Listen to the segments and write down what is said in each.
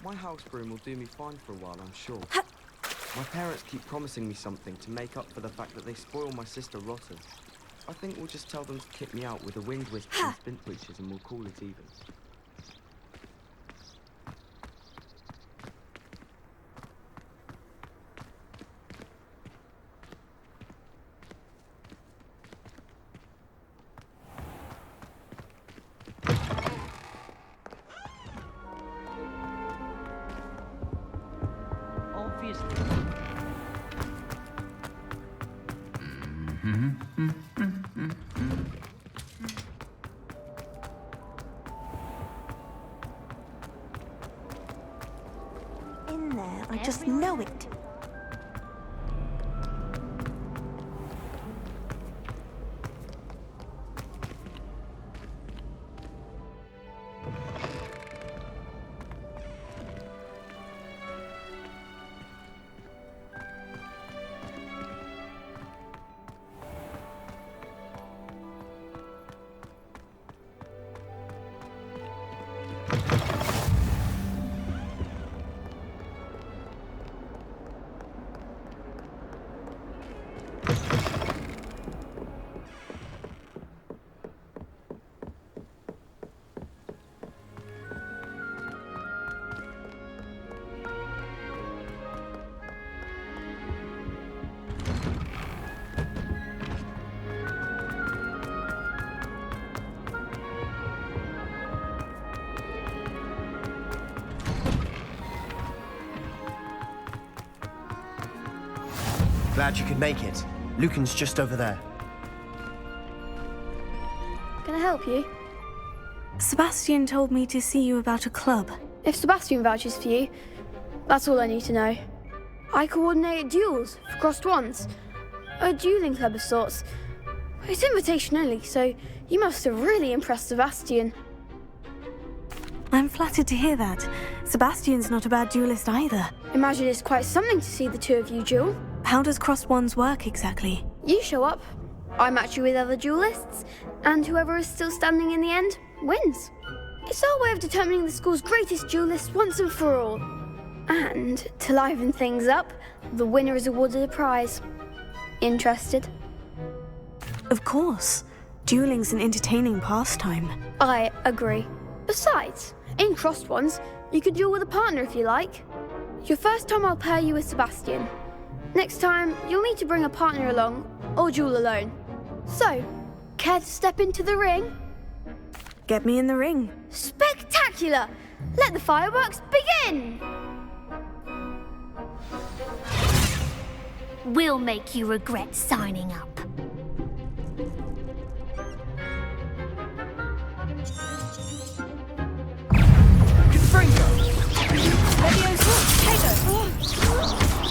My house broom will do me fine for a while, I'm sure. My parents keep promising me something to make up for the fact that they spoil my sister rotten. I think we'll just tell them to kick me out with the wind wisps and spin bleachers and we'll call it even. In there, I just know it. Glad you could make it. Lucan's just over there. Can I help you? Sebastian told me to see you about a club. If Sebastian vouches for you, that's all I need to know. I coordinate duels for crossed wands. A dueling club of sorts. It's invitation only, so you must have really impressed Sebastian. I'm flattered to hear that. Sebastian's not a bad duelist either. Imagine it's quite something to see the two of you duel. How does crossed wands work exactly? You show up, I match you with other duelists, and whoever is still standing in the end wins. It's our way of determining the school's greatest duelist once and for all. And to liven things up, the winner is awarded a prize. Interested? Of course. Dueling's an entertaining pastime. I agree. Besides, in crossed ones, you can duel with a partner if you like. Your first time I'll pair you with Sebastian. Next time, you'll need to bring a partner along, or duel alone. So, care to step into the ring? Get me in the ring. Spectacular! Let the fireworks begin! We'll make you regret signing up.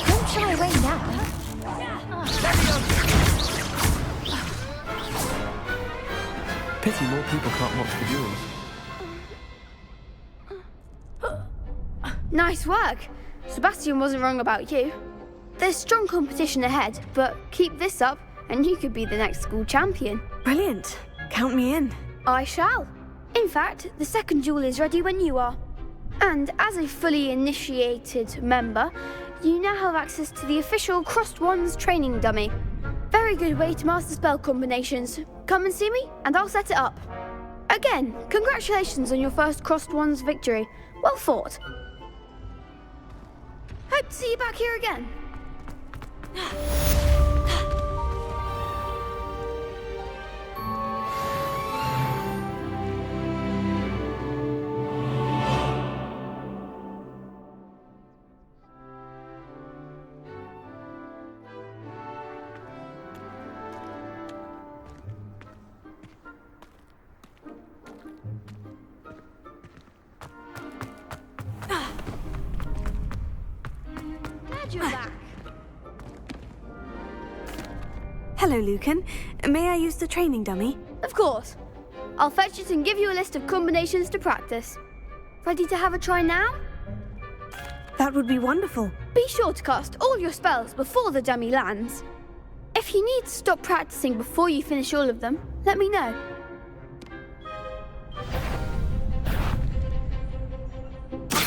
Don't shy away now. Pity more people can't watch the duels. Nice work. Sebastian wasn't wrong about you. There's strong competition ahead, but keep this up and you could be the next school champion. Brilliant. Count me in. I shall. In fact, the second duel is ready when you are. And as a fully initiated member, you now have access to the official Crossed Wands training dummy. Very good way to master spell combinations. Come and see me, and I'll set it up. Again, congratulations on your first Crossed Wands victory. Well fought. Hope to see you back here again. Glad you're back. Hello, Lucan. May I use the training dummy? Of course. I'll fetch it and give you a list of combinations to practice. Ready to have a try now? That would be wonderful. Be sure to cast all your spells before the dummy lands. If you need to stop practicing before you finish all of them, let me know.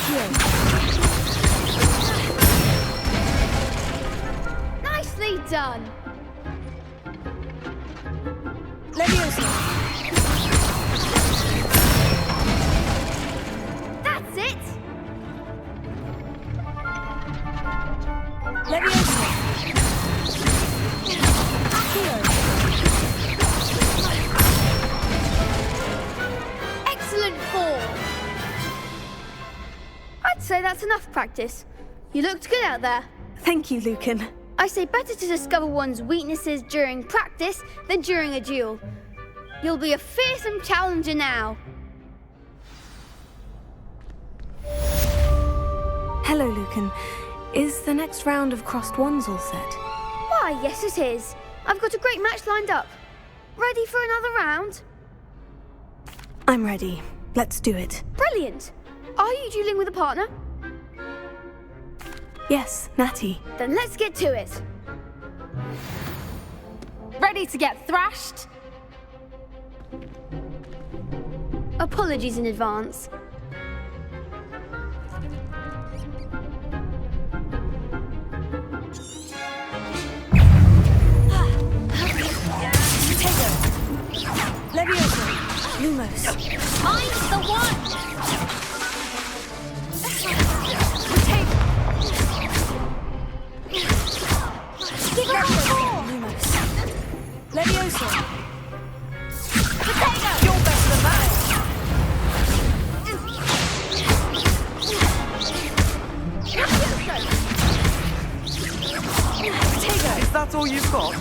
Here. done. Leviosa! That's it! Leviosa! Accio! Excellent form! I'd say that's enough practice. You looked good out there. Thank you, Lucan. I say better to discover one's weaknesses during practice than during a duel. You'll be a fearsome challenger now. Hello, Lucan. Is the next round of crossed wands all set? Why, yes it is. I've got a great match lined up. Ready for another round? I'm ready. Let's do it. Brilliant. Are you dueling with a partner? Yes, Natty. Then let's get to it. Ready to get thrashed? Apologies in advance. Leviosa! Lumos! I'm the one! Give it up! Lumos! Leviosa! Potato! You're better than that! Potato! Is that all you've got?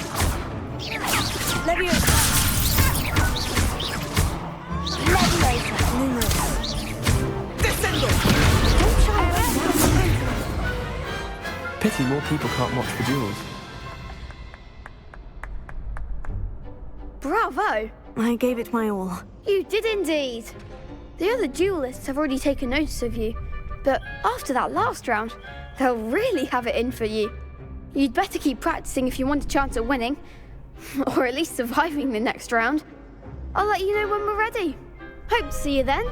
Leviosa! Leviosa! Lumos! Don't try it. Pity more people can't watch the duels. Bravo! I gave it my all. You did indeed. The other duelists have already taken notice of you, but after that last round, they'll really have it in for you. You'd better keep practicing if you want a chance at winning, or at least surviving the next round. I'll let you know when we're ready. Hope to see you then.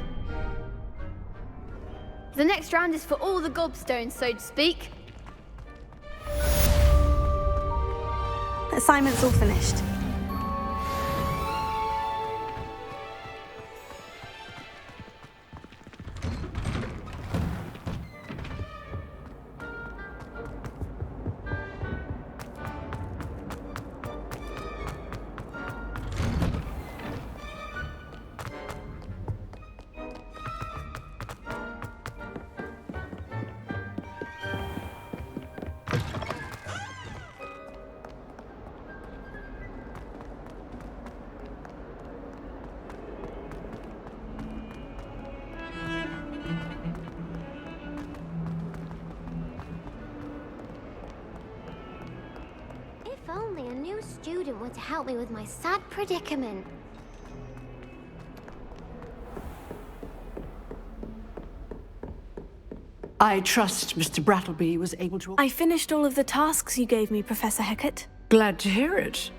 The next round is for all the gobstones, so to speak. Assignment's all finished. If only a new student were to help me with my sad predicament. I trust Mr. Brattleby was able to... I finished all of the tasks you gave me, Professor Hecat. Glad to hear it.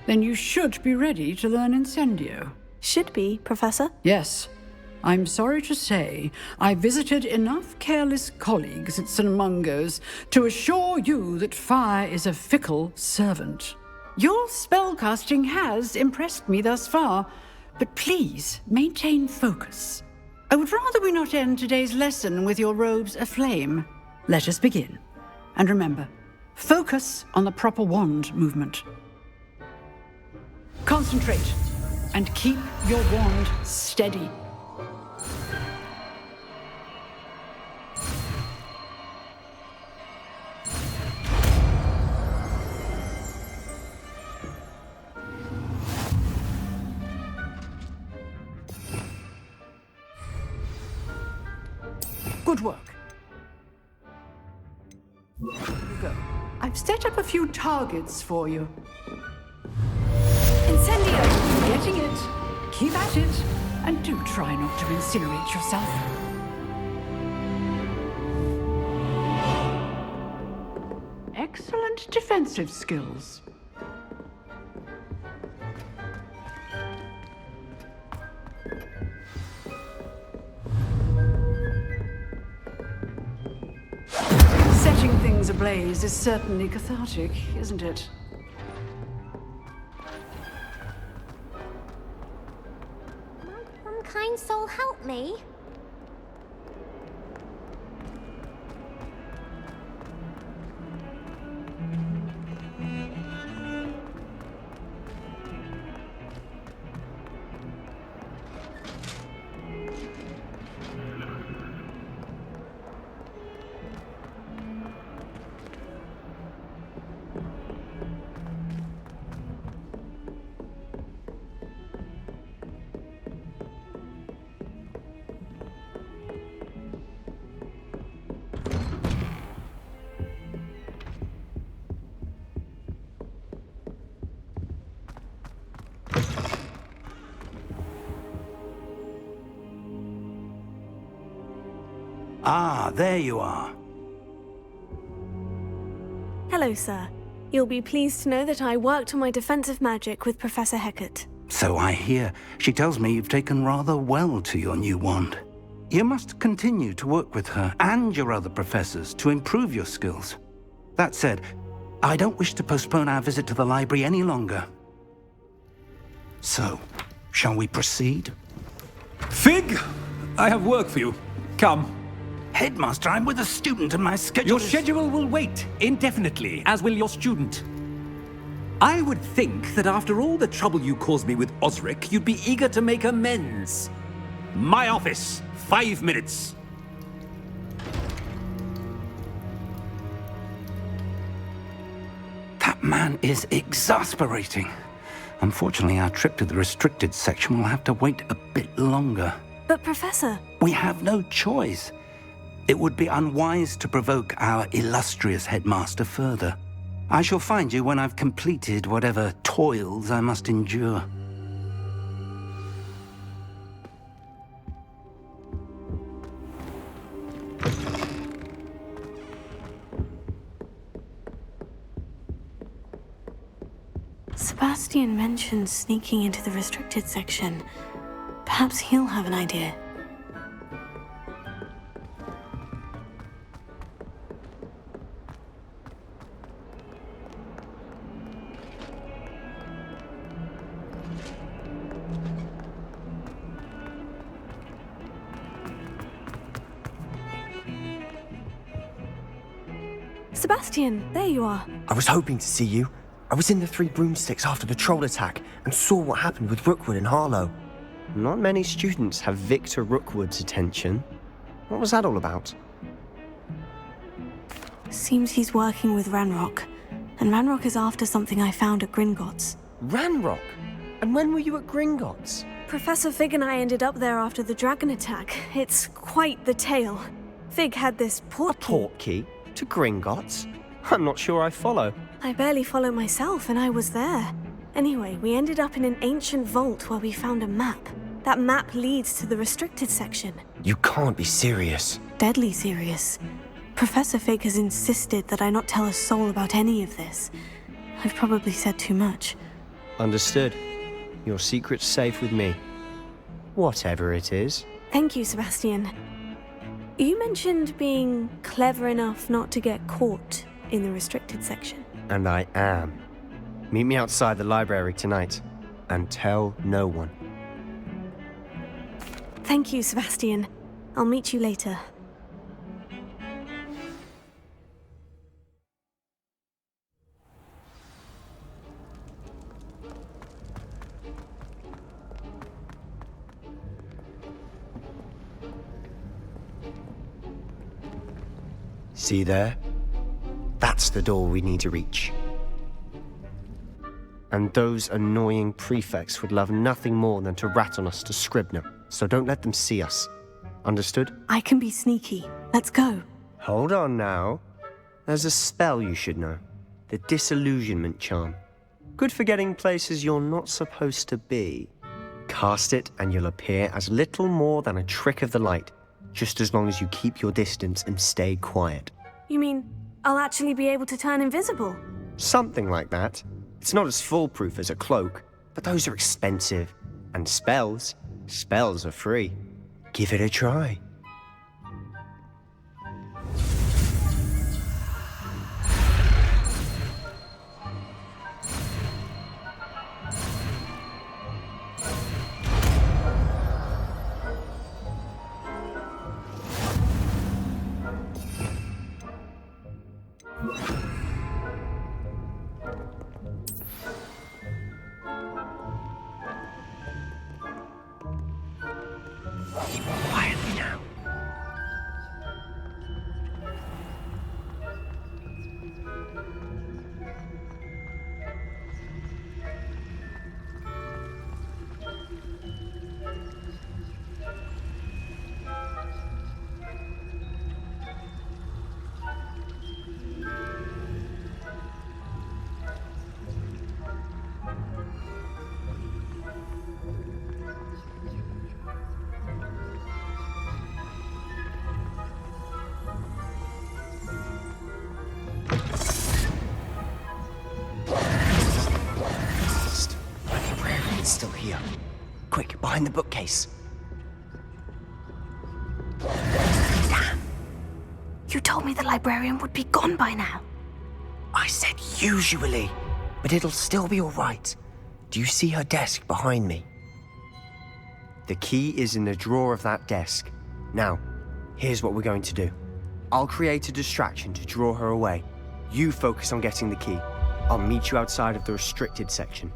Then you should be ready to learn Incendio. Should be, Professor. Yes. I'm sorry to say, I visited enough careless colleagues at St. Mungo's to assure you that fire is a fickle servant. Your spellcasting has impressed me thus far, but please maintain focus. I would rather we not end today's lesson with your robes aflame. Let us begin. And remember, focus on the proper wand movement. Concentrate and keep your wand steady. Good work. Here we go. I've set up a few targets for you. Incendio! Getting it. Keep at it. And do try not to incinerate yourself. Excellent defensive skills. Setting things things ablaze is certainly cathartic, isn't it? Some kind soul help me. Ah, there you are. Hello, sir. You'll be pleased to know that I worked on my defensive magic with Professor Hecat. So I hear. She tells me you've taken rather well to your new wand. You must continue to work with her and your other professors to improve your skills. That said, I don't wish to postpone our visit to the library any longer. So, shall we proceed? Fig! I have work for you. Come. Headmaster, I'm with a student and my schedule Your schedule will wait indefinitely, as will your student. I would think that after all the trouble you caused me with Osric, you'd be eager to make amends. My office, 5 minutes. That man is exasperating. Unfortunately, our trip to the restricted section will have to wait a bit longer. But, Professor... We have no choice. It would be unwise to provoke our illustrious headmaster further. I shall find you when I've completed whatever toils I must endure. Sebastian mentioned sneaking into the restricted section. Perhaps he'll have an idea. Sebastian, there you are. I was hoping to see you. I was in the Three Broomsticks after the troll attack and saw what happened with Rookwood and Harlow. Not many students have Victor Rookwood's attention. What was that all about? Seems he's working with Ranrock. And Ranrock is after something I found at Gringotts. Ranrock? And when were you at Gringotts? Professor Fig and I ended up there after the dragon attack. It's quite the tale. Fig had this portkey. A portkey? To Gringotts? I'm not sure I follow. I barely follow myself, and I was there. Anyway, we ended up in an ancient vault where we found a map. That map leads to the restricted section. You can't be serious. Deadly serious. Professor Fig has insisted that I not tell a soul about any of this. I've probably said too much. Understood. Your secret's safe with me. Whatever it is. Thank you, Sebastian. You mentioned being clever enough not to get caught in the restricted section. And I am. Meet me outside the library tonight, and tell no one. Thank you, Sebastian. I'll meet you later. See there? That's the door we need to reach. And those annoying prefects would love nothing more than to rat on us to Scribner, so don't let them see us. Understood? I can be sneaky. Let's go. Hold on now. There's a spell you should know. The Disillusionment Charm. Good for getting places you're not supposed to be. Cast it and you'll appear as little more than a trick of the light, just as long as you keep your distance and stay quiet. You mean I'll actually be able to turn invisible? Something like that. It's not as foolproof as a cloak, but those are expensive. And spells are free. Give it a try. Quietly now. Still here. Quick, behind the bookcase. Damn. You told me the librarian would be gone by now. I said usually, but it'll still be all right. Do you see her desk behind me? The key is in the drawer of that desk. Now, here's what we're going to do. I'll create a distraction to draw her away. You focus on getting the key. I'll meet you outside of the restricted section.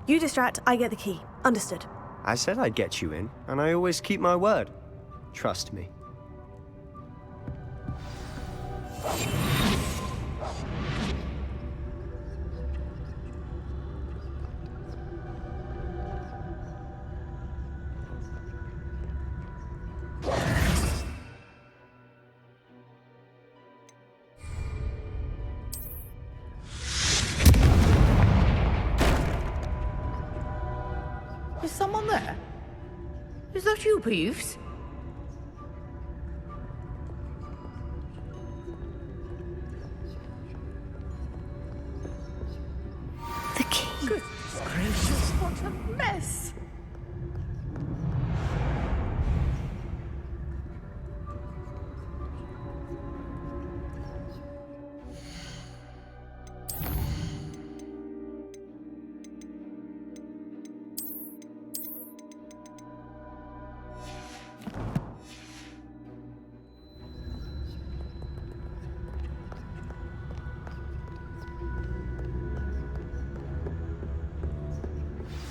You distract, I get the key. Understood. I said I'd get you in, and I always keep my word. Trust me. Is someone there? Is that you, Peeves? The key. Goodness gracious, what a mess!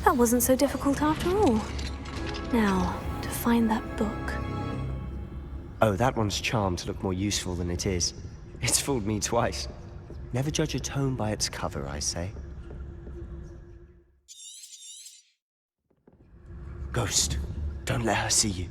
That wasn't so difficult after all. Now, to find that book. Oh, that one's charmed to look more useful than it is. It's fooled me twice. Never judge a tome by its cover, I say. Ghost, don't let her see you.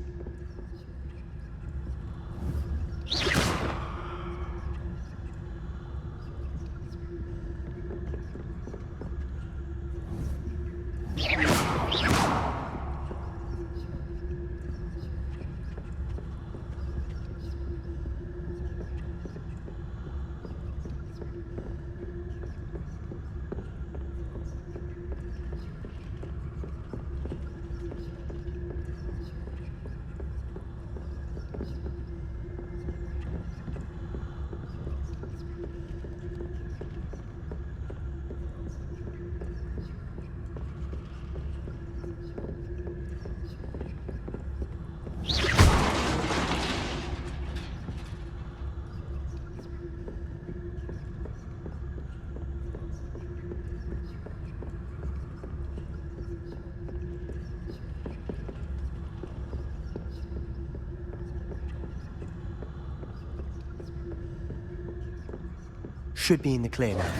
Should be in the clear now.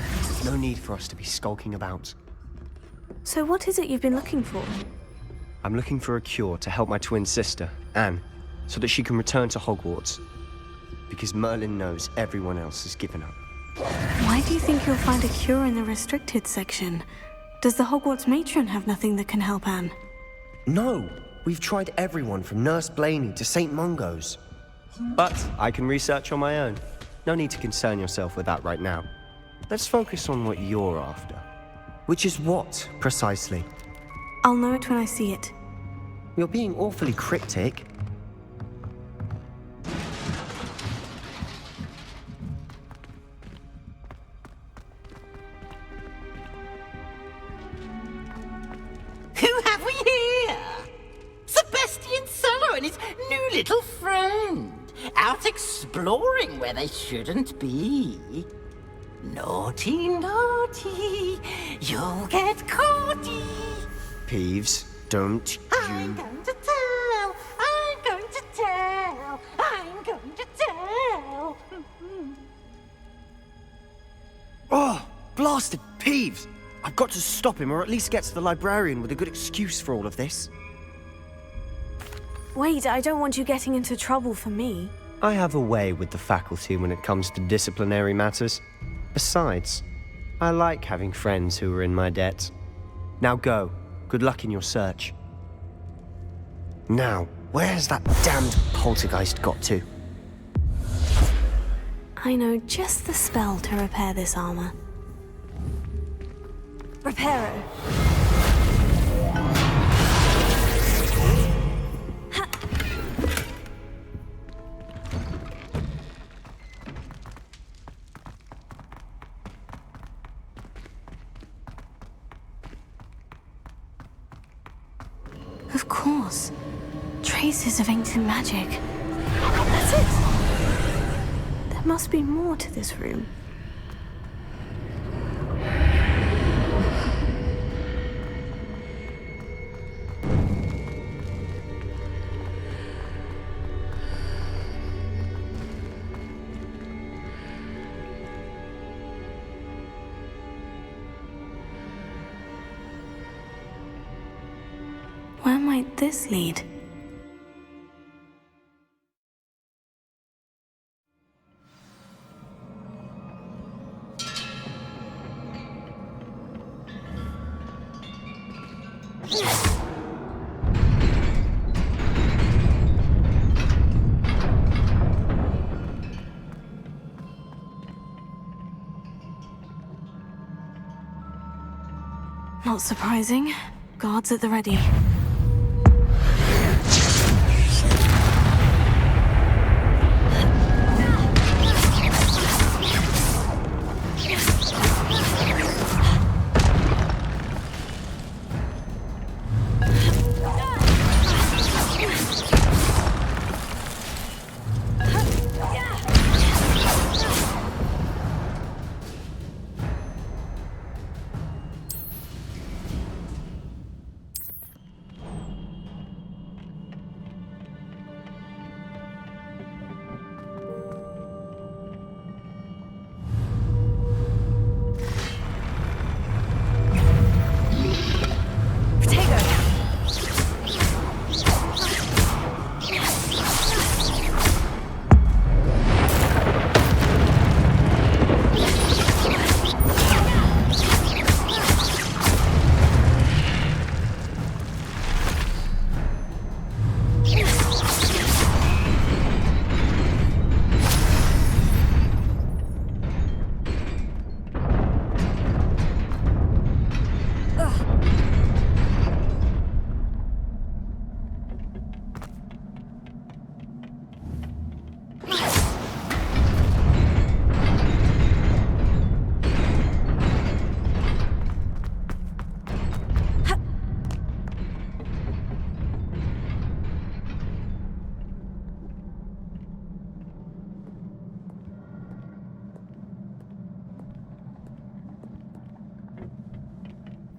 No need for us to be skulking about. So what is it you've been looking for? I'm looking for a cure to help my twin sister, Anne, so that she can return to Hogwarts. Because Merlin knows everyone else has given up. Why do you think you'll find a cure in the restricted section? Does the Hogwarts matron have nothing that can help Anne? No! We've tried everyone from Nurse Blaney to St. Mungo's. But I can research on my own. No need to concern yourself with that right now. Let's focus on what you're after. Which is what, precisely? I'll know it when I see it. You're being awfully cryptic. Who have we here? Sebastian Cello and his new little friend. Out exploring where they shouldn't be. Naughty, naughty, you'll get caughty. Peeves, don't I'm you... going to tell! I'm going to tell! I'm going to tell! Oh, blasted Peeves! I've got to stop him, or at least get to the librarian with a good excuse for all of this. Wait, I don't want you getting into trouble for me. I have a way with the faculty when it comes to disciplinary matters. Besides, I like having friends who are in my debt. Now go. Good luck in your search. Now, where's that damned poltergeist got to? I know just the spell to repair this armor. Reparo. Of course. Traces of ancient magic. That's it. There must be more to this room. Where might this lead? Not surprising. Guards at the ready.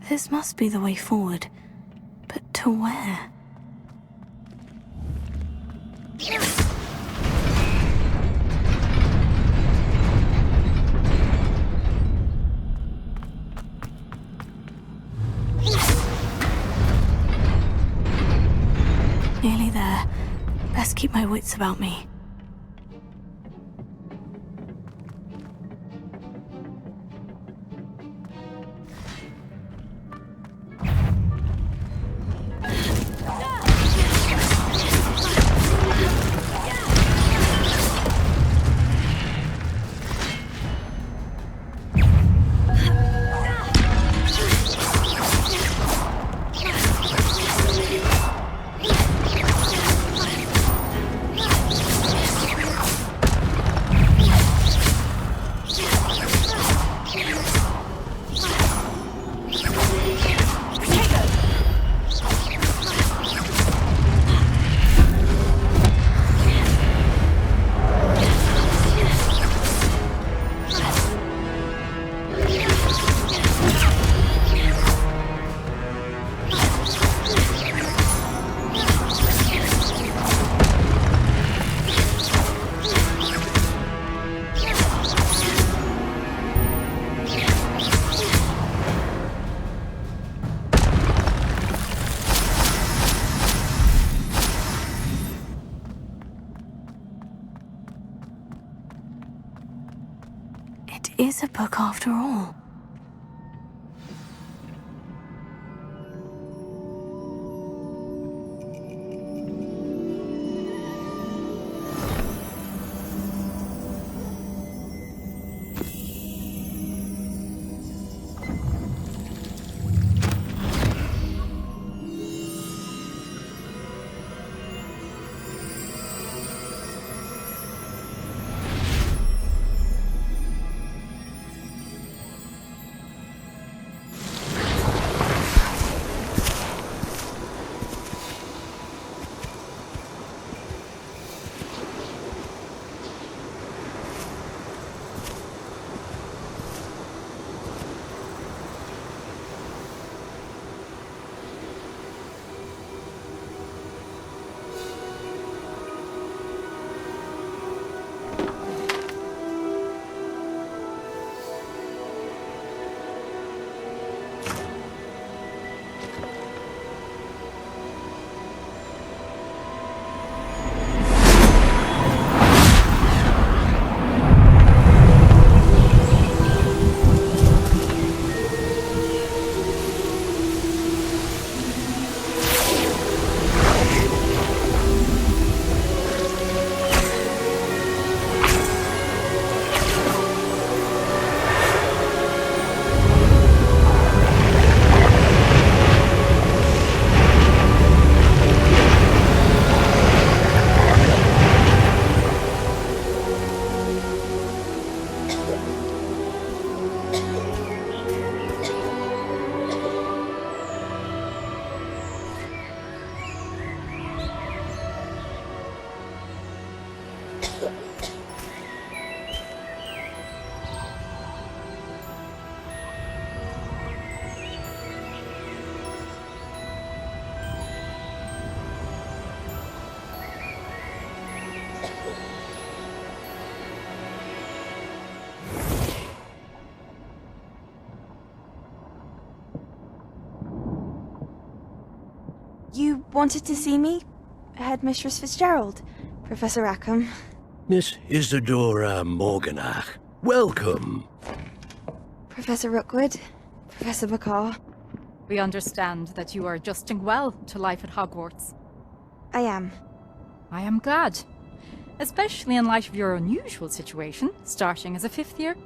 This must be the way forward. But to where? Nearly there. Best keep my wits about me. is a book after all. You wanted to see me? Headmistress Fitzgerald, Professor Rackham. Miss Isadora Morganach, welcome. Professor Rookwood, Professor Bakar. We understand that you are adjusting well to life at Hogwarts. I am. I am glad. Especially in light of your unusual situation, starting as a 5th year.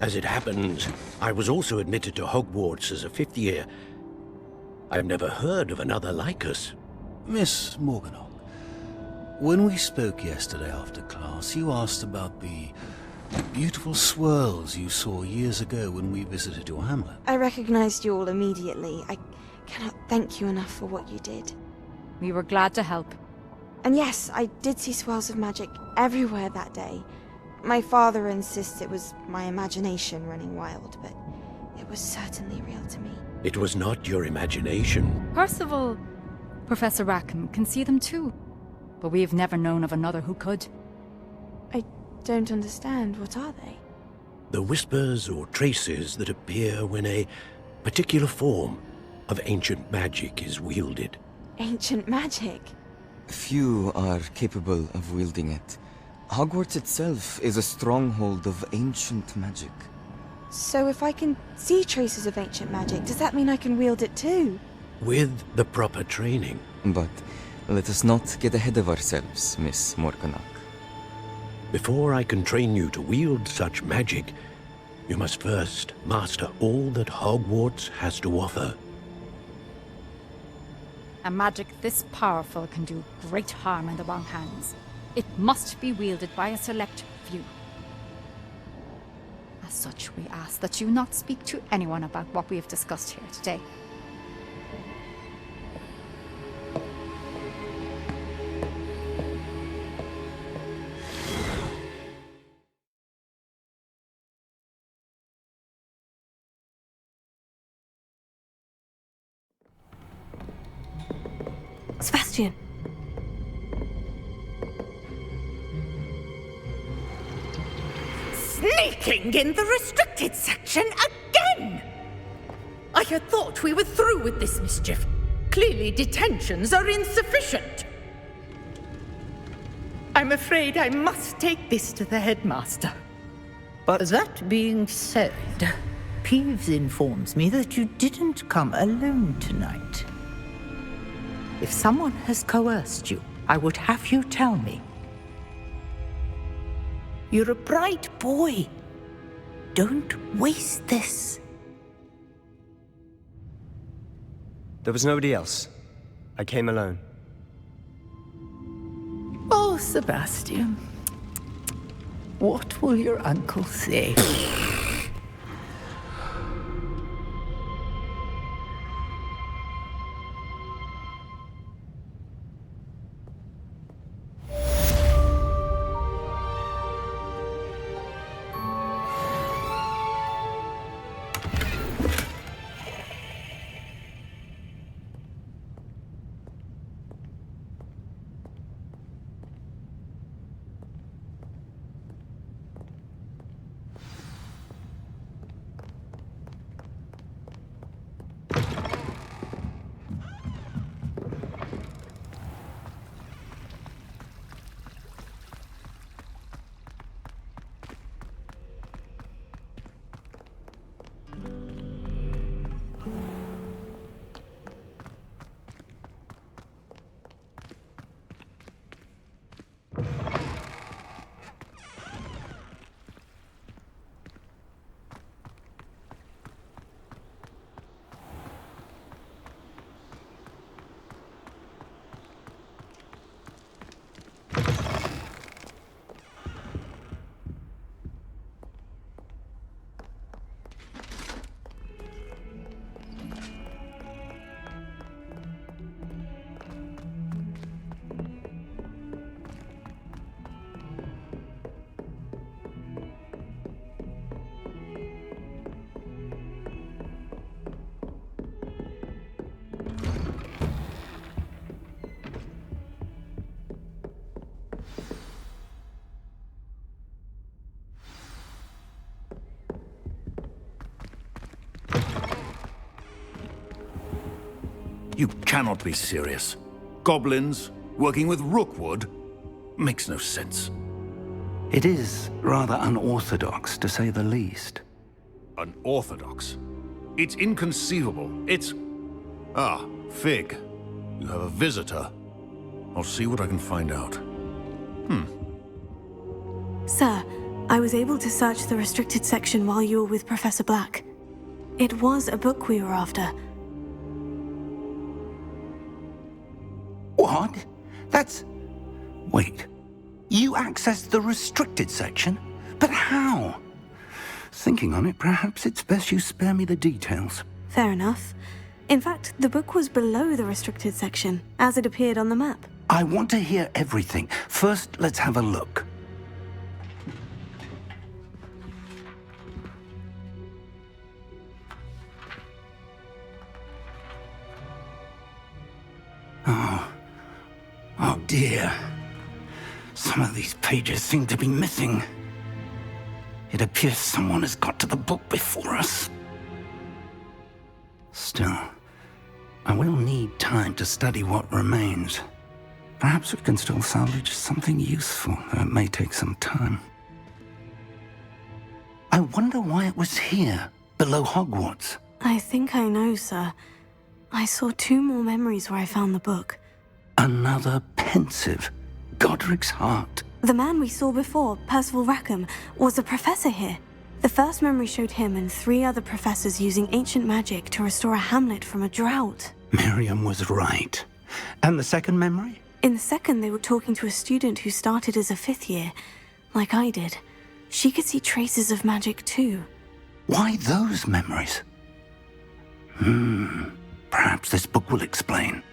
As it happens, I was also admitted to Hogwarts as a 5th year. I've never heard of another like us. Miss Morganach, when we spoke yesterday after class, you asked about the beautiful swirls you saw years ago when we visited your hamlet. I recognized you all immediately. I cannot thank you enough for what you did. We were glad to help. And yes, I did see swirls of magic everywhere that day. My father insists it was my imagination running wild, but it was certainly real to me. It was not your imagination. Percival, Professor Rackham can see them too, but we have never known of another who could. I don't understand. What are they? The whispers or traces that appear when a particular form of ancient magic is wielded. Ancient magic? Few are capable of wielding it. Hogwarts itself is a stronghold of ancient magic. So if I can see traces of ancient magic, does that mean I can wield it too? With the proper training. But let us not get ahead of ourselves, Miss Morganach. Before I can train you to wield such magic, you must first master all that Hogwarts has to offer. A magic this powerful can do great harm in the wrong hands. It must be wielded by a select few. As such, we ask that you not speak to anyone about what we have discussed here today. Sebastian. Sneaking in the restricted section again! I had thought we were through with this mischief. Clearly detentions are insufficient. I'm afraid I must take this to the headmaster. But that being said, Peeves informs me that you didn't come alone tonight. If someone has coerced you, I would have you tell me. You're a bright boy. Don't waste this. There was nobody else. I came alone. Oh, Sebastian. What will your uncle say? You cannot be serious. Goblins working with Rookwood makes no sense. It is rather unorthodox, to say the least. Unorthodox? It's inconceivable. It's... Ah, Fig. You have a visitor. I'll see what I can find out. Sir, I was able to search the restricted section while you were with Professor Black. It was a book we were after. What? That's... Wait. You accessed the restricted section? But how? Thinking on it, perhaps it's best you spare me the details. Fair enough. In fact, the book was below the restricted section, as it appeared on the map. I want to hear everything. First, let's have a look. Oh dear. Some of these pages seem to be missing. It appears someone has got to the book before us. Still, I will need time to study what remains. Perhaps we can still salvage something useful, though it may take some time. I wonder why it was here, below Hogwarts. I think I know, sir. I saw 2 more memories where I found the book. Another pensive. Godric's heart. The man we saw before, Percival Rackham, was a professor here. The first memory showed him and 3 other professors using ancient magic to restore a hamlet from a drought. Miriam was right. And the second memory? In the second, they were talking to a student who started as a 5th year, like I did. She could see traces of magic too. Why those memories? Perhaps this book will explain.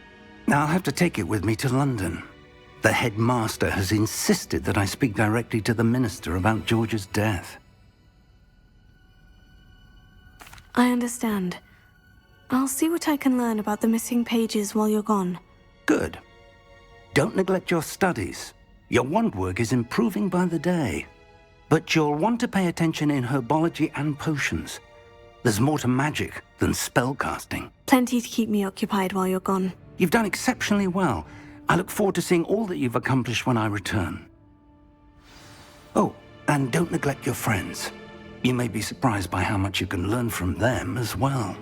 I'll have to take it with me to London. The headmaster has insisted that I speak directly to the minister about George's death. I understand. I'll see what I can learn about the missing pages while you're gone. Good. Don't neglect your studies. Your wand work is improving by the day. But you'll want to pay attention in herbology and potions. There's more to magic than spellcasting. Plenty to keep me occupied while you're gone. You've done exceptionally well. I look forward to seeing all that you've accomplished when I return. Oh, and don't neglect your friends. You may be surprised by how much you can learn from them as well.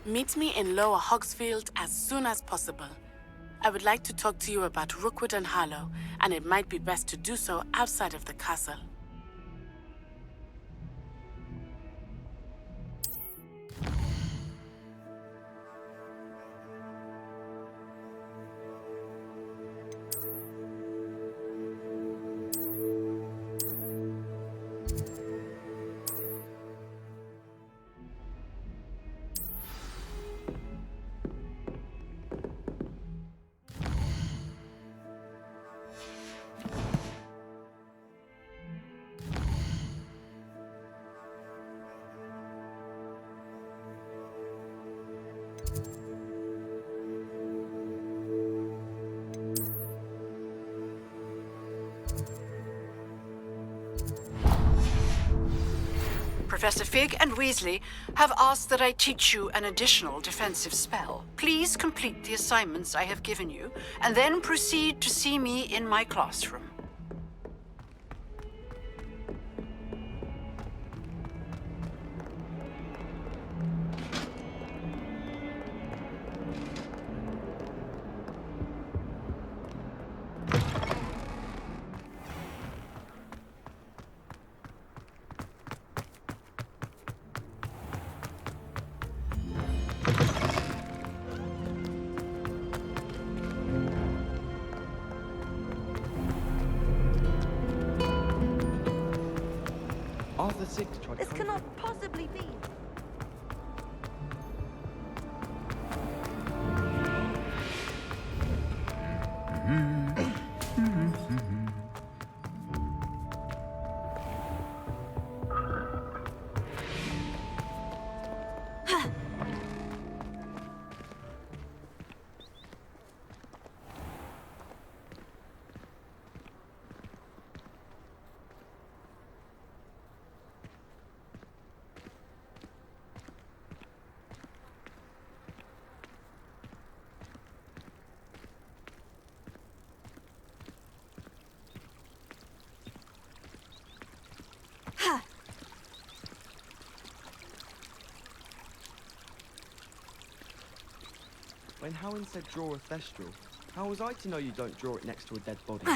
Meet me in Lower Hogsfield as soon as possible. I would like to talk to you about Rookwood and Harlow, and it might be best to do so outside of the castle. Professor Fig and Weasley have asked that I teach you an additional defensive spell. Please complete the assignments I have given you, and then proceed to see me in my classroom. Arthur Six tried This cannot possibly be. When Howin said draw a thestral, how was I to know you don't draw it next to a dead body?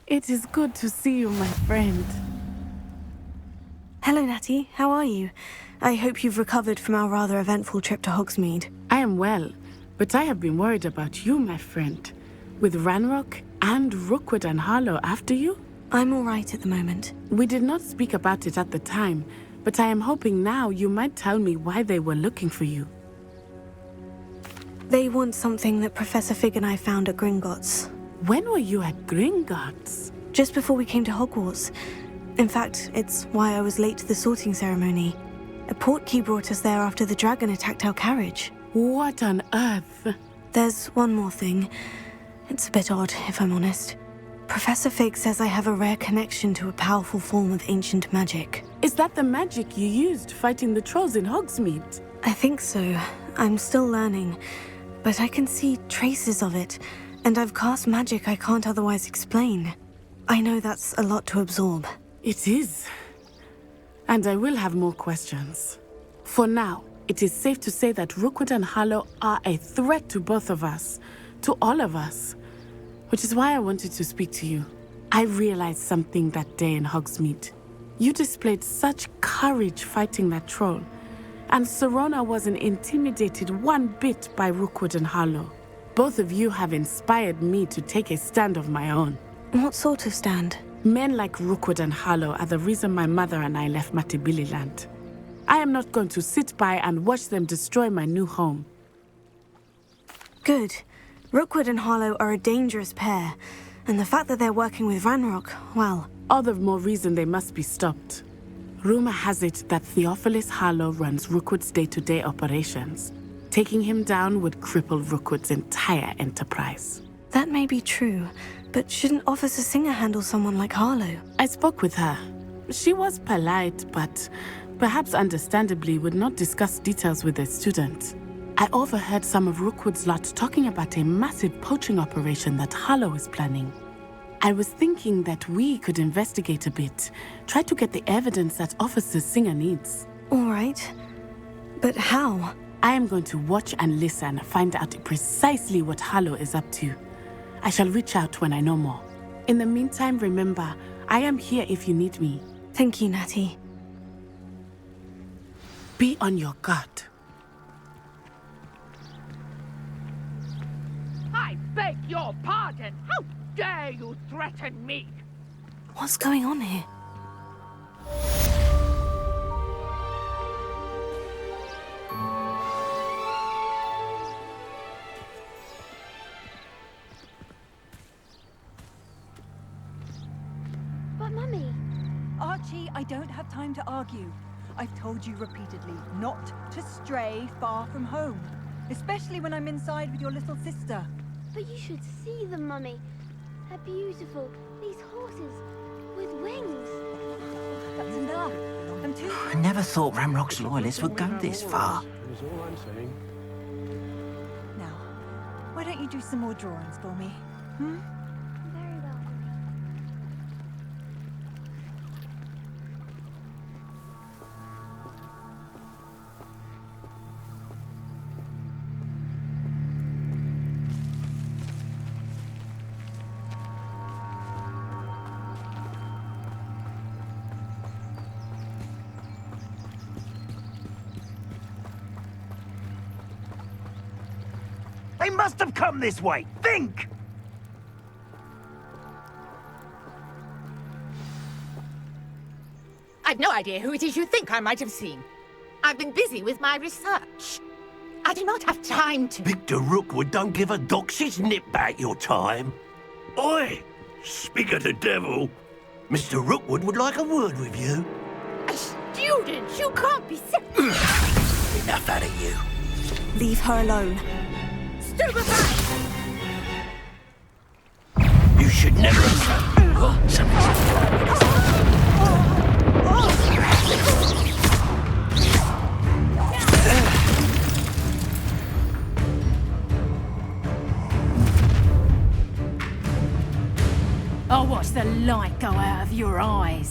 It is good to see you, my friend. Hello, Natty. How are you? I hope you've recovered from our rather eventful trip to Hogsmeade. I am well, but I have been worried about you, my friend. With Ranrock and Rookwood and Harlow after you? I'm all right at the moment. We did not speak about it at the time, but I am hoping now you might tell me why they were looking for you. They want something that Professor Fig and I found at Gringotts. When were you at Gringotts? Just before we came to Hogwarts. In fact, it's why I was late to the sorting ceremony. A portkey brought us there after the dragon attacked our carriage. What on earth? There's one more thing. It's a bit odd, if I'm honest. Professor Fig says I have a rare connection to a powerful form of ancient magic. Is that the magic you used fighting the trolls in Hogsmeade? I think so. I'm still learning, but I can see traces of it, and I've cast magic I can't otherwise explain. I know that's a lot to absorb. It is. And I will have more questions. For now, it is safe to say that Rookwood and Harlow are a threat to both of us, to all of us. Which is why I wanted to speak to you. I realized something that day in Hogsmeade. You displayed such courage fighting that troll, and Serona wasn't intimidated one bit by Rookwood and Harlow. Both of you have inspired me to take a stand of my own. What sort of stand? Men like Rookwood and Harlow are the reason my mother and I left Matibililand. I am not going to sit by and watch them destroy my new home. Good. Rookwood and Harlow are a dangerous pair, and the fact that they're working with Ranrock, well... All the more reason they must be stopped. Rumor has it that Theophilus Harlow runs Rookwood's day-to-day operations. Taking him down would cripple Rookwood's entire enterprise. That may be true, but shouldn't Officer Singer handle someone like Harlow? I spoke with her. She was polite, but perhaps understandably would not discuss details with a student. I overheard some of Rookwood's lot talking about a massive poaching operation that Harlow is planning. I was thinking that we could investigate a bit, try to get the evidence that Officer Singer needs. All right. But how? I am going to watch and listen, find out precisely what Harlow is up to. I shall reach out when I know more. In the meantime, remember, I am here if you need me. Thank you, Natty. Be on your guard. I beg your pardon! How dare you threaten me? What's going on here? But Mummy... Archie, I don't have time to argue. I've told you repeatedly not to stray far from home. Especially when I'm inside with your little sister. But you should see them, Mummy. They're beautiful. These horses with wings. That's enough. I'm too... I never thought Ranrock's loyalists would go this far. That's all I'm saying. Now, why don't you do some more drawings for me? Hmm? Very well, Mummy. They must have come this way. Think! I've no idea who it is you think I might have seen. I've been busy with my research. I do not have time to... Victor Rookwood don't give a doxy's nip back your time. Oi! Speak of the devil. Mr. Rookwood would like a word with you. A student? You can't be... Enough out of you. Leave her alone. You should never have... I'll watch the light go out of your eyes.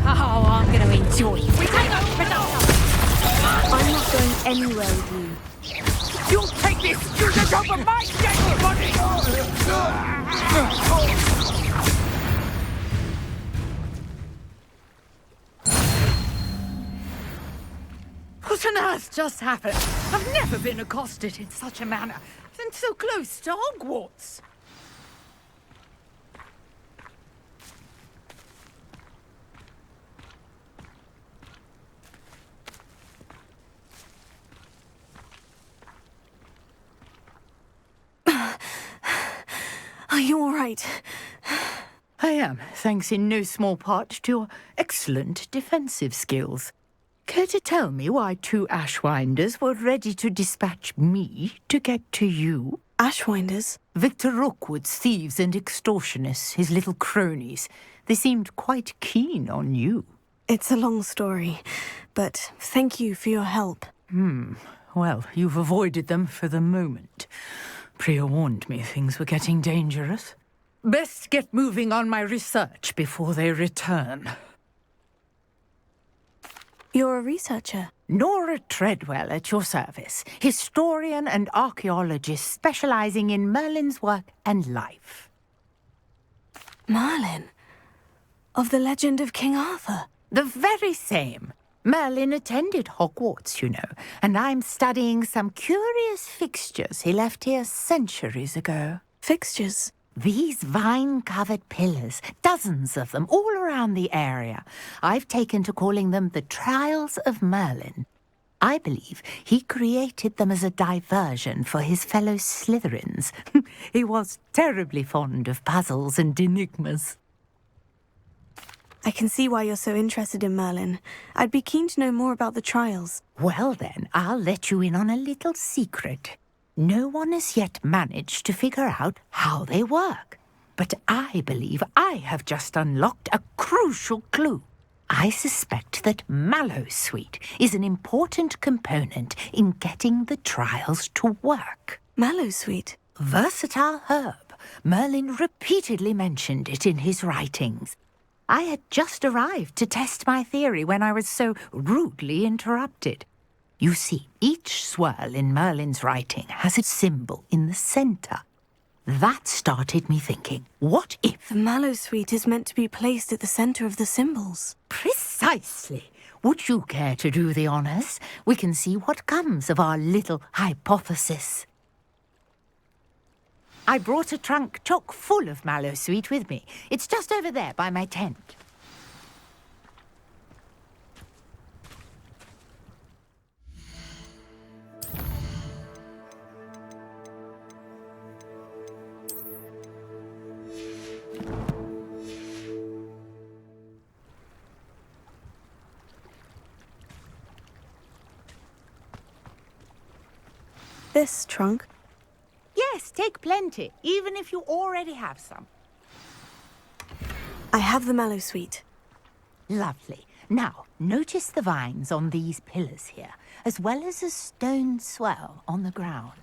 Oh, I'm going to enjoy it. I'm not going anywhere with you. You'll take this student over my dead body! What on earth just happened? I've never been accosted in such a manner, and so close to Hogwarts. Are you all right? I am, thanks in no small part to your excellent defensive skills. Care to tell me why 2 Ashwinders were ready to dispatch me to get to you? Ashwinders? Victor Rookwood's thieves and extortionists, his little cronies. They seemed quite keen on you. It's a long story, but thank you for your help. Well, you've avoided them for the moment. Priya warned me things were getting dangerous. Best get moving on my research before they return. You're a researcher? Nora Treadwell at your service, historian and archaeologist specializing in Merlin's work and life. Merlin? Of the legend of King Arthur? The very same. Merlin attended Hogwarts, you know, and I'm studying some curious fixtures he left here centuries ago. Fixtures? These vine-covered pillars, dozens of them, all around the area. I've taken to calling them the Trials of Merlin. I believe he created them as a diversion for his fellow Slytherins. He was terribly fond of puzzles and enigmas. I can see why you're so interested in Merlin. I'd be keen to know more about the trials. Well then, I'll let you in on a little secret. No one has yet managed to figure out how they work. But I believe I have just unlocked a crucial clue. I suspect that Mallowsweet is an important component in getting the trials to work. Mallowsweet? Versatile herb. Merlin repeatedly mentioned it in his writings. I had just arrived to test my theory when I was so rudely interrupted. You see, each swirl in Merlin's writing has a symbol in the centre. That started me thinking, what if... The Mallowsweet is meant to be placed at the centre of the symbols. Precisely. Would you care to do the honours? We can see what comes of our little hypothesis. I brought a trunk chock full of Mallowsweet with me. It's just over there by my tent. This trunk? Yes, take plenty, even if you already have some. I have the Mallowsweet. Lovely. Now, notice the vines on these pillars here, as well as a stone swell on the ground.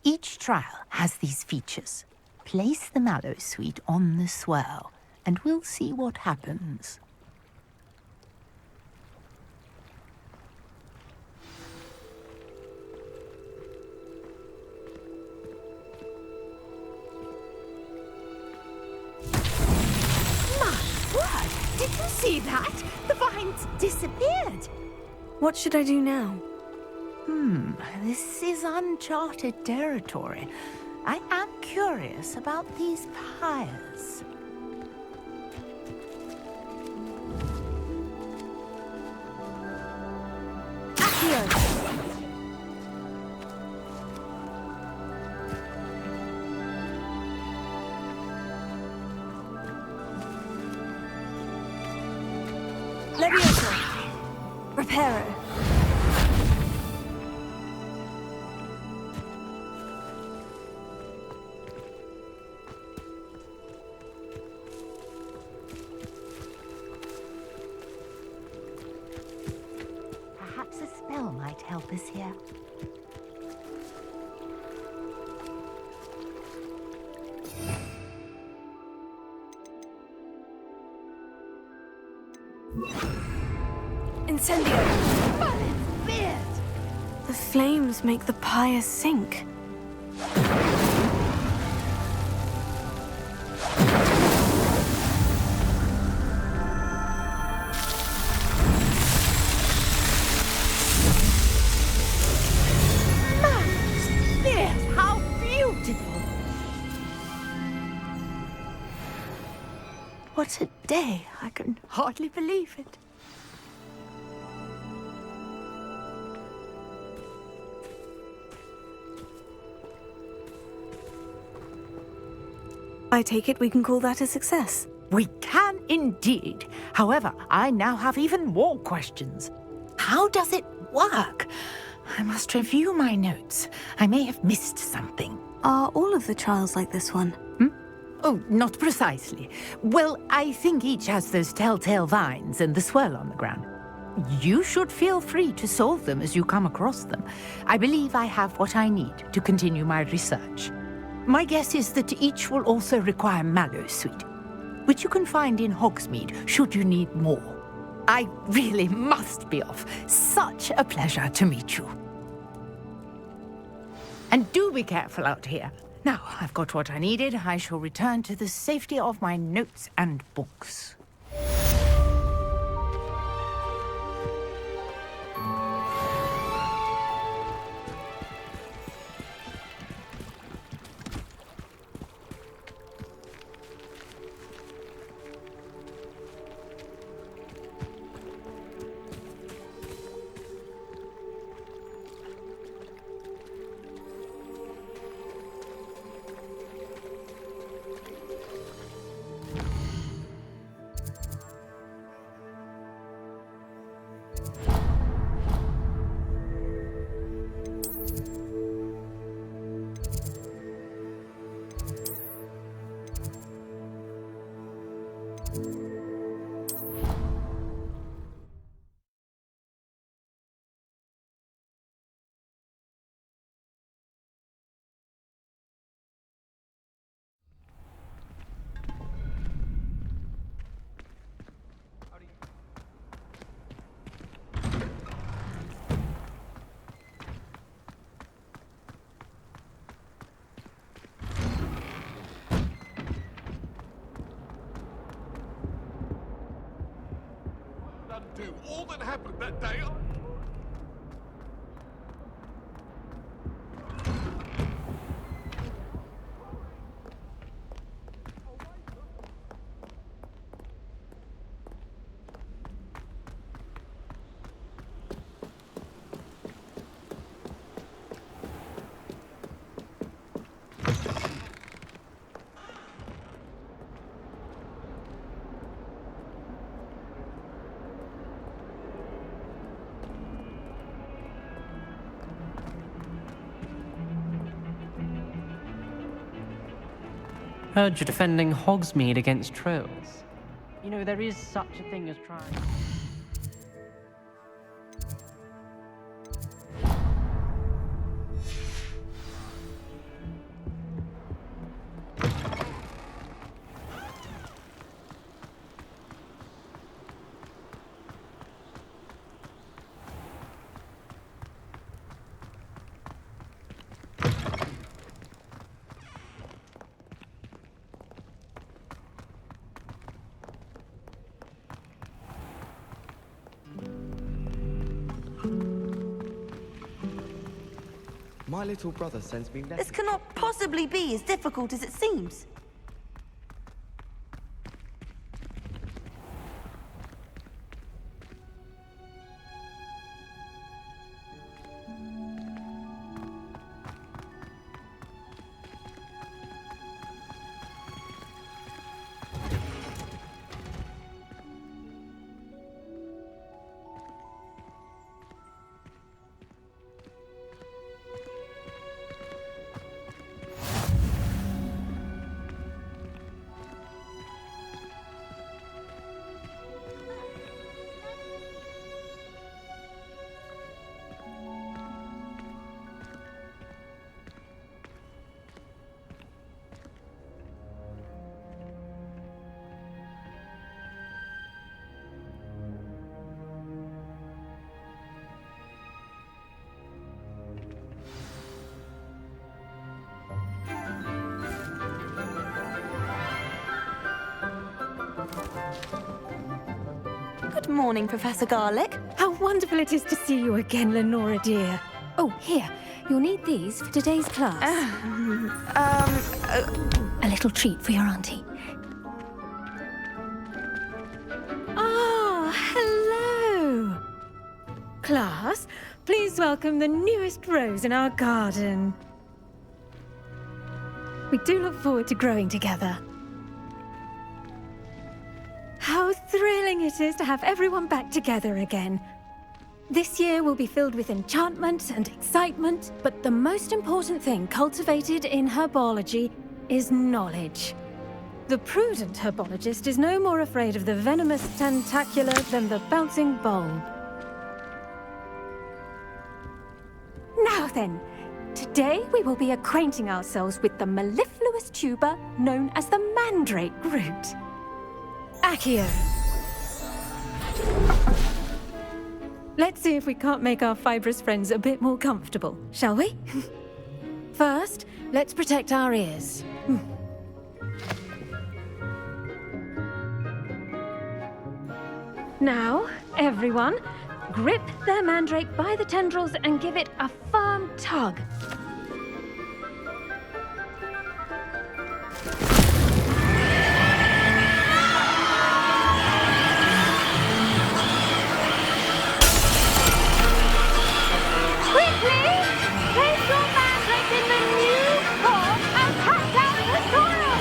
Each trial has these features. Place the Mallowsweet on the swell, and we'll see what happens. Did you see that? The vines disappeared. What should I do now? This is uncharted territory. I am curious about these pyres. Accio! Levioso! Reparo! Perhaps a spell might help us here. Incendio! The flames make the pyre sink. What a day. I can hardly believe it. I take it we can call that a success. We can indeed. However, I now have even more questions. How does it work? I must review my notes. I may have missed something. Are all of the trials like this one? Oh, not precisely. Well, I think each has those telltale vines and the swirl on the ground. You should feel free to solve them as you come across them. I believe I have what I need to continue my research. My guess is that each will also require mallow sweet, which you can find in Hogsmeade should you need more. I really must be off. Such a pleasure to meet you. And do be careful out here. Now, I've got what I needed. I shall return to the safety of my notes and books. Undo all that happened that day. Heard you're defending Hogsmeade against trolls. You know, there is such a thing as trying... My little brother sends me This cannot possibly be as difficult as it seems. Good morning, Professor Garlick. How wonderful it is to see you again, Lenora dear. Oh, here. You'll need these for today's class. A little treat for your auntie. Class, please welcome the newest rose in our garden. We do look forward to growing together. How thrilling it is to have everyone back together again. This year will be filled with enchantment and excitement, but the most important thing cultivated in herbology is knowledge. The prudent herbologist is no more afraid of the venomous tentacular than the bouncing bulb. Now then, today we will be acquainting ourselves with the mellifluous tuber known as the mandrake root. Accio. Let's see if we can't make our fibrous friends a bit more comfortable, shall we? First, let's protect our ears. Now, everyone, grip their mandrake by the tendrils and give it a firm tug. Quickly! Place your mandrake in the new form and cut down the soil!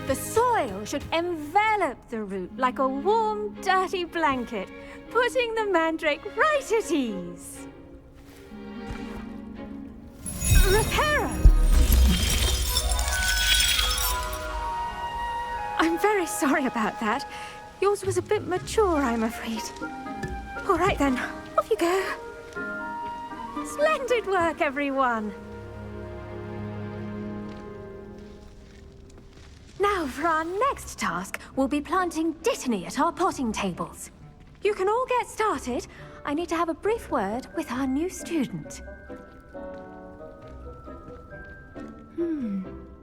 The soil should envelop the root like a warm, dirty blanket, putting the mandrake right at ease. Reparo! I'm very sorry about that. Yours was a bit mature, I'm afraid. All right then, off you go. Splendid work, everyone. Now, for our next task, we'll be planting dittany at our potting tables. You can all get started. I need to have a brief word with our new student.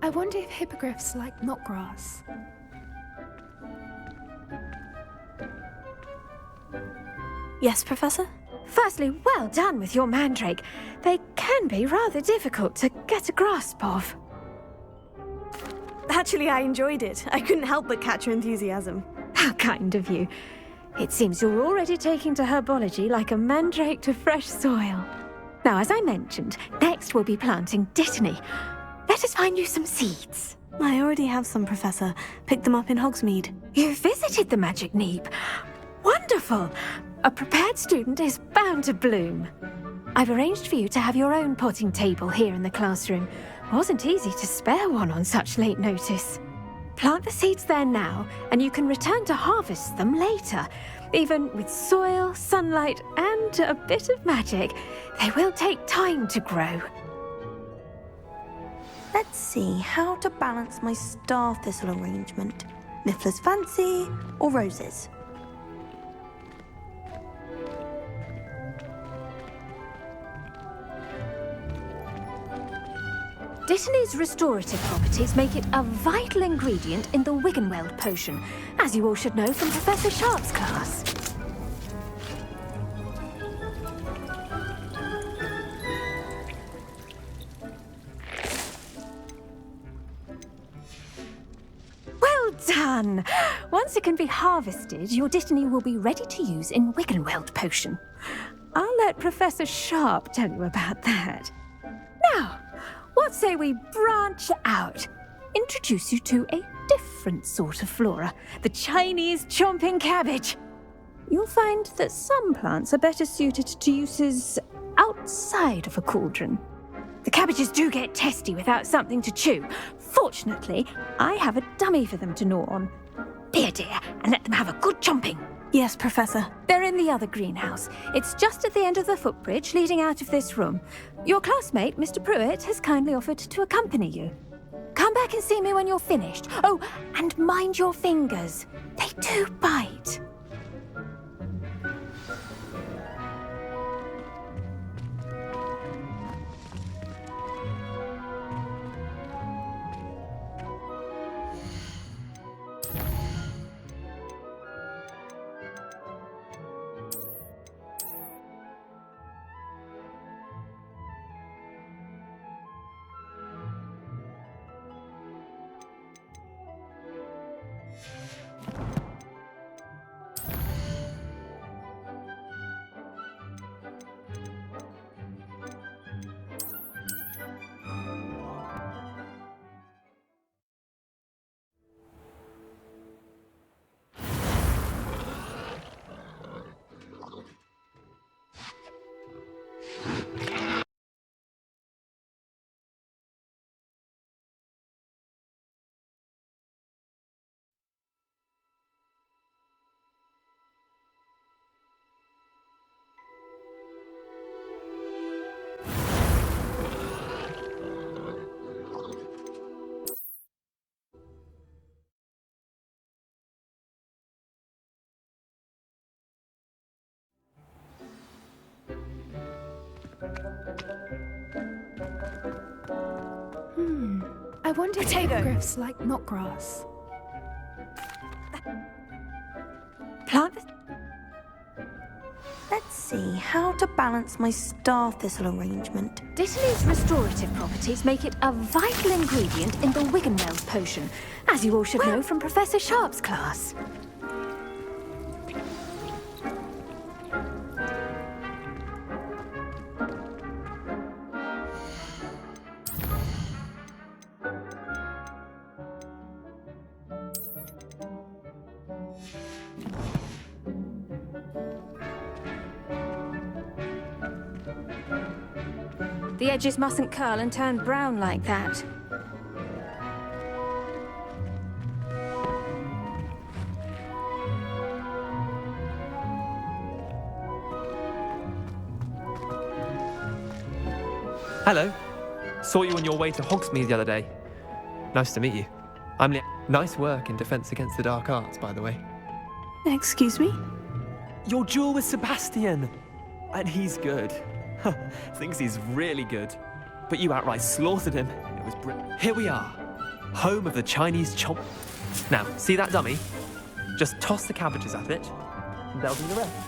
I wonder if hippogriffs like knotgrass. Yes, Professor? Firstly, well done with your mandrake. They can be rather difficult to get a grasp of. Actually, I enjoyed it. I couldn't help but catch your enthusiasm. How kind of you. It seems you're already taking to herbology like a mandrake to fresh soil. Now, as I mentioned, next we'll be planting dittany. Let us find you some seeds. I already have some, Professor. Picked them up in Hogsmeade. You visited the Magic Neep. Wonderful! A prepared student is bound to bloom. I've arranged for you to have your own potting table here in the classroom. Wasn't easy to spare one on such late notice. Plant the seeds there now, and you can return to harvest them later. Even with soil, sunlight, and a bit of magic, they will take time to grow. Let's see how to balance my star thistle arrangement. Niffler's Fancy or roses? Dittany's restorative properties make it a vital ingredient in the Wiggenweld potion, as you all should know from Professor Sharp's class. Well done! Once it can be harvested, your dittany will be ready to use in Wiggenweld potion. I'll let Professor Sharp tell you about that. Now, what say we branch out? Introduce you to a different sort of flora, the Chinese chomping cabbage. You'll find that some plants are better suited to uses outside of a cauldron. The cabbages do get testy without something to chew. Fortunately, I have a dummy for them to gnaw on. Be a dear and let them have a good chomping. Yes, Professor. They're in the other greenhouse. It's just at the end of the footbridge leading out of this room. Your classmate, Mr. Pruitt, has kindly offered to accompany you. Come back and see me when you're finished. Oh, and mind your fingers. They do bite. I wonder if hippogriffs like knotgrass. Plant. Let's see how to balance my star thistle arrangement. Dittany's restorative properties make it a vital ingredient in the Wiggenweld potion, as you all should know from Professor Sharp's class. The edges mustn't curl and turn brown like that. Hello. Saw you on your way to Hogsmeade the other day. Nice to meet you. I'm Nice work in Defense Against the Dark Arts, by the way. Excuse me? Your duel with Sebastian! And he's good. Thinks he's really good. But you outright slaughtered him. It was Here we are. Home of the Chinese chomp. Now, see that dummy? Just toss the cabbages at it, and they'll do the rest.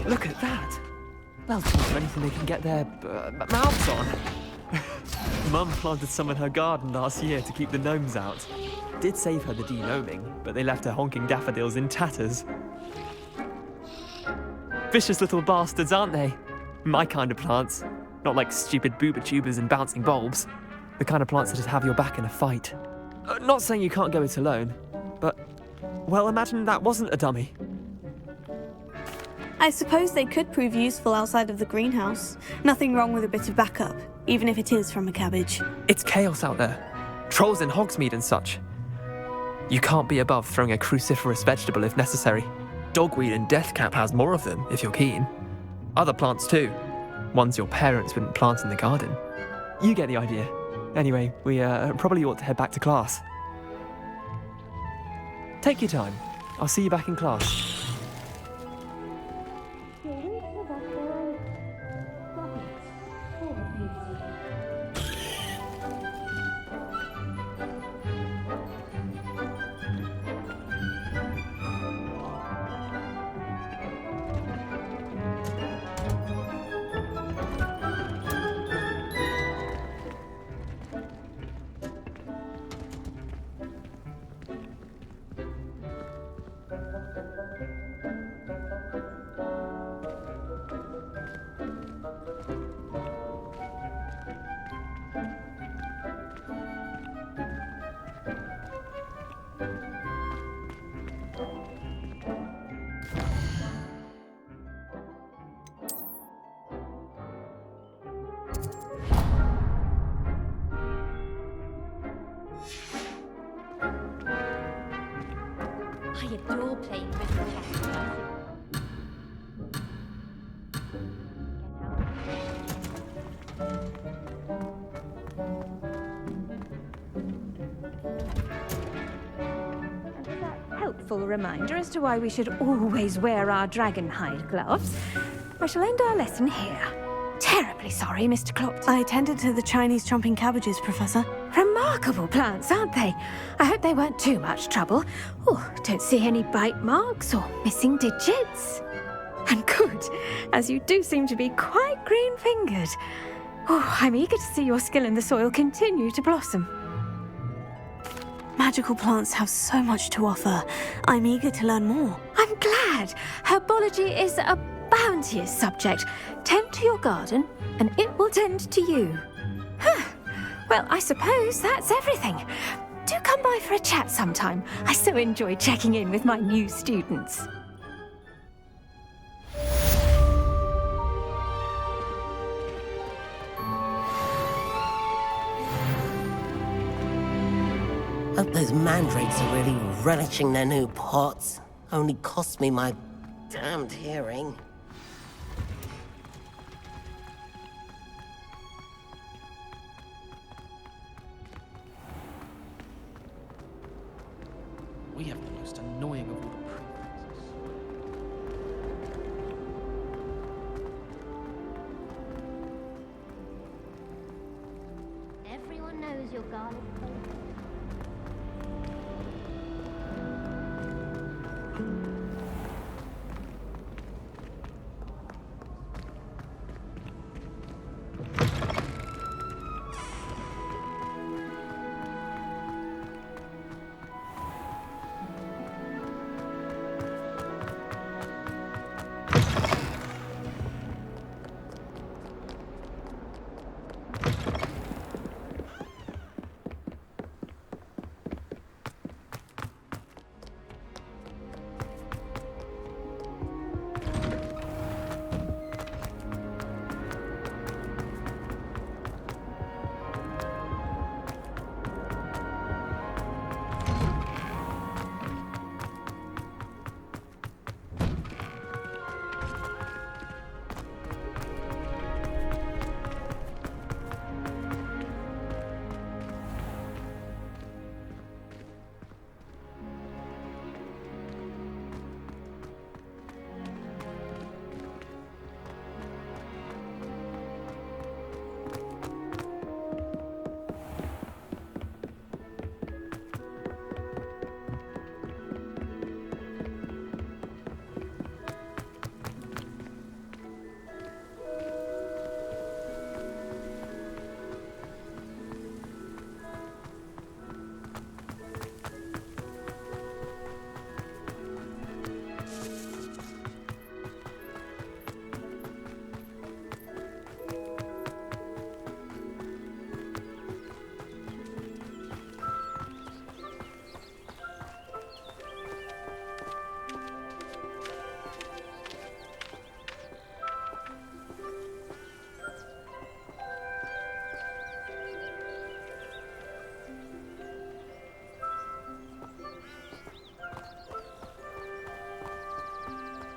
Look at that! They'll do anything they can get their mouths on. Mum planted some in her garden last year to keep the gnomes out. Did save her the de-gnoming, but they left her honking daffodils in tatters. Vicious little bastards, aren't they? My kind of plants. Not like stupid booba tubers and bouncing bulbs. The kind of plants that just have your back in a fight. Not saying you can't go it alone, but, well, imagine that wasn't a dummy. I suppose they could prove useful outside of the greenhouse. Nothing wrong with a bit of backup, even if it is from a cabbage. It's chaos out there. Trolls in Hogsmeade and such. You can't be above throwing a cruciferous vegetable if necessary. Dogweed and deathcap has more of them, if you're keen. Other plants too. Ones your parents wouldn't plant in the garden. You get the idea. Anyway, we probably ought to head back to class. Take your time. I'll see you back in class. I adore playing with the cat. Helpful reminder as to why we should always wear our dragon hide gloves. I shall end our lesson here. Terribly sorry, Mr. Klopt. I attended to the Chinese chomping cabbages, Professor. Remarkable plants, aren't they? I hope they weren't too much trouble. Oh, don't see any bite marks or missing digits. And good, as you do seem to be quite green-fingered. Oh, I'm eager to see your skill in the soil continue to blossom. Magical plants have so much to offer. I'm eager to learn more. I'm glad. Herbology is a bounteous subject. Tend to your garden, and it will tend to you. Huh. Well, I suppose that's everything. Do come by for a chat sometime. I so enjoy checking in with my new students. Hope those mandrakes are really relishing their new pots. Only cost me my damned hearing. We have the most annoying of all the prefixes. Everyone knows your garlic.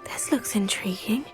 This looks intriguing.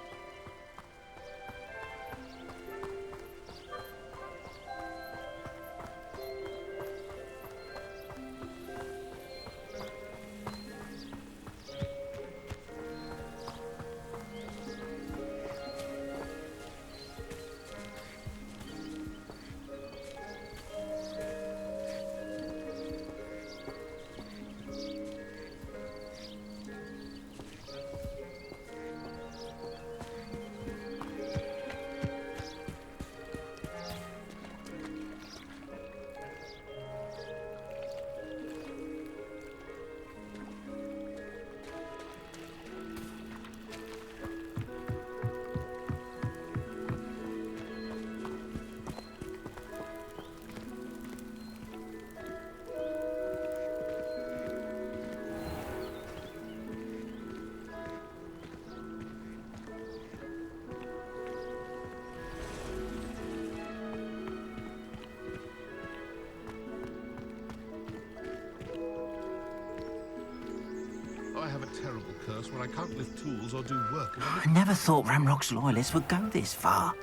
I have a terrible curse where I can't lift tools or do work. I never thought Ramrock's loyalists would go this far.